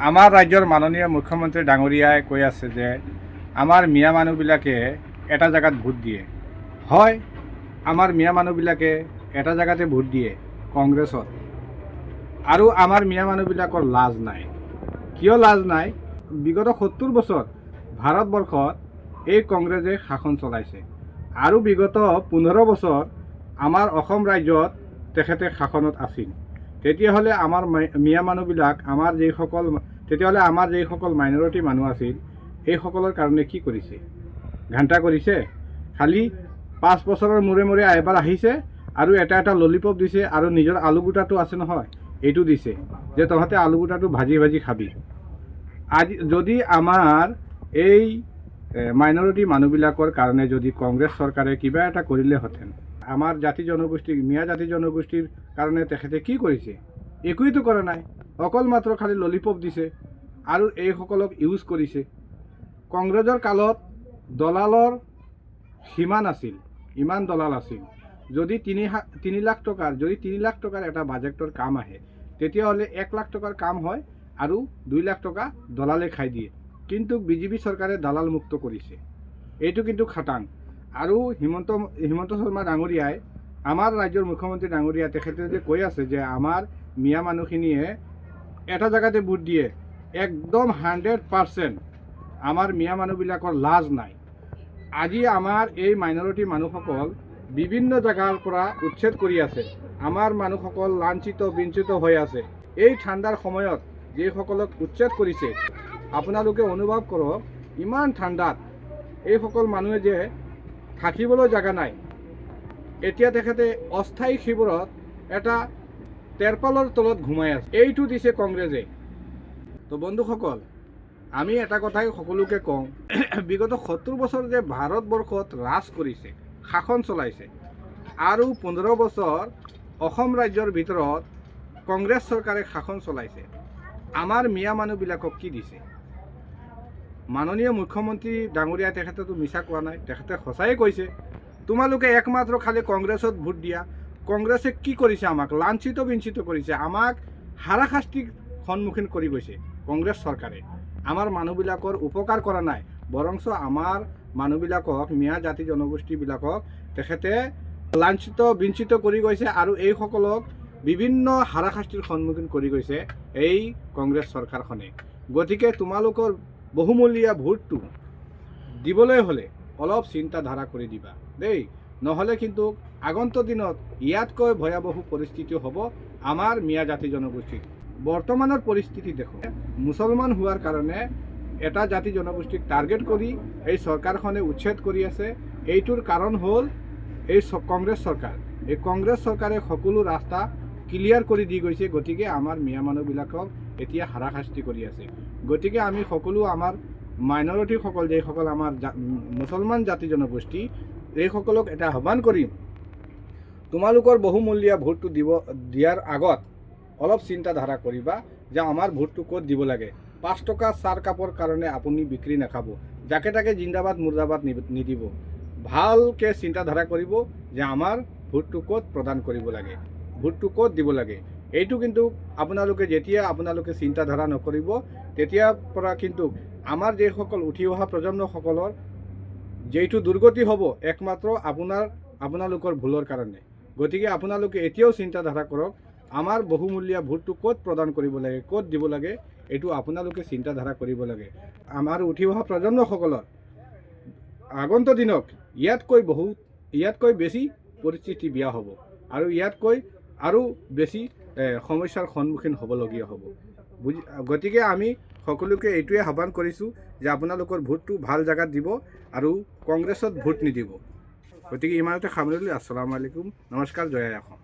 আমাৰ ৰাজ্যৰ মাননীয় মুখ্যমন্ত্ৰী ডাঙৰীয়াই কৈ আছে যে আমাৰ মিয়া মানুহবিলাকে এটা জেগাত ভোট দিয়ে। হয়, আমাৰ মিয়া মানুহবিলাকে এটা জেগাতে ভোট দিয়ে, কংগ্ৰেছত। আৰু আমাৰ মিয়া মানুহবিলাকৰ লাজ নাই। কিয় লাজ নাই? বিগত ৭০ বছৰ ভাৰতবৰ্ষত এই কংগ্ৰেছে শাসন চলাইছে আৰু বিগত ১৫ বছৰ আমাৰ অসম ৰাজ্যত তেখেতে শাসনত আছিল। তেতিয়াহ'লে আমাৰ মিয়া মানুহবিলাক তেতিয়াহ'লে আমাৰ যিসকল মাইনৰিটি মানুহ আছিল, এইসকলৰ কাৰণে কি কৰিছে? ঘণ্টা কৰিছে। খালি ৫ বছৰৰ মূৰে মূৰে এবাৰ আহিছে আৰু এটা ললিপপ দিছে আৰু নিজৰ আলু গোটাটো আছে নহয়, এইটো দিছে যে তহঁতে আলু গোটাটো ভাজি ভাজি খাবি। আজি যদি আমাৰ এই মাইনৰিটি মানুহবিলাকৰ কাৰণে যদি কংগ্ৰেছ চৰকাৰে কিবা এটা কৰিলেহেঁতেন, আমাৰ জাতি জনগোষ্ঠী মিয়া জাতি জনগোষ্ঠীৰ কাৰণে তেখেতে কি কৰিছে? একোৱেতো কৰা নাই। অকল মাত্ৰ খালি ললিপপ দিছে আৰু এইসকলক ইউজ কৰিছে। কংগ্ৰেছৰ কালত দলালৰ সীমা নাছিল, ইমান দলাল আছিল। যদি ৩ লাখ টকাৰ এটা বাজেটৰ কাম আহে, তেতিয়াহ'লে ১ লাখ টকাৰ কাম হয় আৰু ২ লাখ টকা দলালে খাই দিয়ে। কিন্তু বিজেপি চৰকাৰে দালাল মুক্ত কৰিছে। এইটো কিন্তু খাটাং। আৰু হিমন্ত শৰ্মা ডাঙৰীয়াই, আমাৰ ৰাজ্যৰ মুখ্যমন্ত্ৰী ডাঙৰীয়া, তেখেতে যে কৈ আছে যে আমাৰ মিয়া মানুহখিনিয়ে এটা জেগাতে ভোট দিয়ে, একদম 100%। আমাৰ মিয়া মানুহবিলাকৰ লাজ নাই। আজি আমাৰ এই মাইনৰিটি মানুহসকল বিভিন্ন জেগাৰ পৰা উচ্ছেদ কৰি আছে। আমাৰ মানুহসকল লাঞ্ছিত বিঞ্চিত হৈ আছে। এই ঠাণ্ডাৰ সময়ত যিসকলক উচ্ছেদ কৰিছে, আপোনালোকে অনুভৱ কৰক, ইমান ঠাণ্ডাত এইসকল মানুহে যে থাকিবলৈ জেগা নাই। এতিয়া তেখেতে অস্থায়ী শিবিৰত এটা তেৰপালৰ তলত ঘুমাই আছে। এইটো দিছে কংগ্ৰেছে। তো বন্ধুসকল, আমি এটা কথাই সকলোকে কওঁ, বিগত ৭০ বছৰ যে ভাৰতবৰ্ষত ৰাজ কৰিছে, শাসন চলাইছে, আৰু ১৫ বছৰ অসম ৰাজ্যৰ ভিতৰত কংগ্ৰেছ চৰকাৰে শাসন চলাইছে, আমাৰ মিয়া মানুহবিলাকক কি দিছে? মাননীয় মুখ্যমন্ত্ৰী ডাঙৰীয়া তেখেতেতো মিছা কোৱা নাই, তেখেতে সঁচাই কৈছে। তোমালোকে একমাত্ৰ খালি কংগ্ৰেছত ভোট দিয়া। কংগ্ৰেছে কি কৰিছে? আমাক লাঞ্ছিত বিঞ্চিত কৰিছে, আমাক হাৰাশাস্তিৰ সন্মুখীন কৰি গৈছে কংগ্ৰেছ চৰকাৰে। আমাৰ মানুহবিলাকৰ উপকাৰ কৰা নাই, বৰঞ্চ আমাৰ মানুহবিলাকক, মিয়া জাতি জনগোষ্ঠীবিলাকক তেখেতে লাঞ্ছিত বিঞ্চিত কৰি গৈছে আৰু এইসকলক বিভিন্ন হাৰাশাস্তিৰ সন্মুখীন কৰি গৈছে এই কংগ্ৰেছ চৰকাৰখনে। গতিকে তোমালোকৰ বহুমূলীয়া ভোটটো দিবলৈ হ'লে অলপ চিন্তাধাৰা কৰি দিবা দেই, নহ'লে কিন্তু আগন্তুক দিনত ইয়াতকৈ ভয়াৱহ পৰিস্থিতি হ'ব আমাৰ মিয়া জাতি জনগোষ্ঠীৰ। বৰ্তমানৰ পৰিস্থিতি দেখোন, মুছলমান হোৱাৰ কাৰণে এটা জাতি জনগোষ্ঠীক টাৰ্গেট কৰি এই চৰকাৰখনে উচ্ছেদ কৰি আছে। এইটোৰ কাৰণ হ'ল এই কংগ্ৰেছ চৰকাৰ। এই কংগ্ৰেছ চৰকাৰে সকলো ৰাস্তা ক্লিয়াৰ কৰি দি গৈছে। গতিকে আমাৰ মিয়া মানুহবিলাকক এতিয়া হাৰাশাস্তি কৰি আছে। গতিকে আমি সকলো আমাৰ মাইনৰিটিসকল, যিসকল আমাৰ মুছলমান জাতি জনগোষ্ঠী, এইসকলক এটা আহ্বান কৰিম, তোমালোকৰ বহুমূলীয়া ভোটটো দিয়াৰ আগত অলপ চিন্তাধাৰা কৰিবা যে আমাৰ ভোটটো ক'ত দিব লাগে। ৫ টকা চাৰ কাপৰ কাৰণে আপুনি বিক্ৰী নাখাব, যাকে তাকে জিন্দাবাদ মুৰ্দাবাদ নিদিব। ভালকৈ চিন্তাধাৰা কৰিব যে আমাৰ ভোটটো ক'ত প্ৰদান কৰিব লাগে, ভোটটো ক'ত দিব লাগে। এইটো কিন্তু যেতিয়া আপোনালোকে চিন্তাধাৰা নকৰিব, তেতিয়াৰ পৰা কিন্তু আমাৰ যিসকল উঠি অহা প্ৰজন্মসকলৰ যিটো দুৰ্গতি হ'ব, একমাত্ৰ আপোনালোকৰ ভুলৰ কাৰণে। গতিকে আপোনালোকে এতিয়াও চিন্তাধাৰা কৰক, আমাৰ বহুমূলীয়া ভোটটো ক'ত প্ৰদান কৰিব লাগে, ক'ত দিব লাগে, এইটো আপোনালোকে চিন্তাধাৰা কৰিব লাগে। আমাৰ উঠি অহা প্ৰজন্মসকলৰ আগন্তুক দিনত ইয়াতকৈ বেছি পৰিস্থিতি বেয়া হ'ব আৰু ইয়াতকৈ আৰু বেছি সমস্যাৰ সন্মুখীন হ'বলগীয়া হ'ব। গতিকে আমি সকলোকে এইটোৱে আহ্বান কৰিছোঁ যে আপোনালোকৰ ভোটটো ভাল জেগাত দিব আৰু কংগ্ৰেছত ভোট নিদিব। গতিকে ইমানতে সামৰিলোঁ। আসসালামু আলাইকুম, নমস্কাৰ, জয় অসম।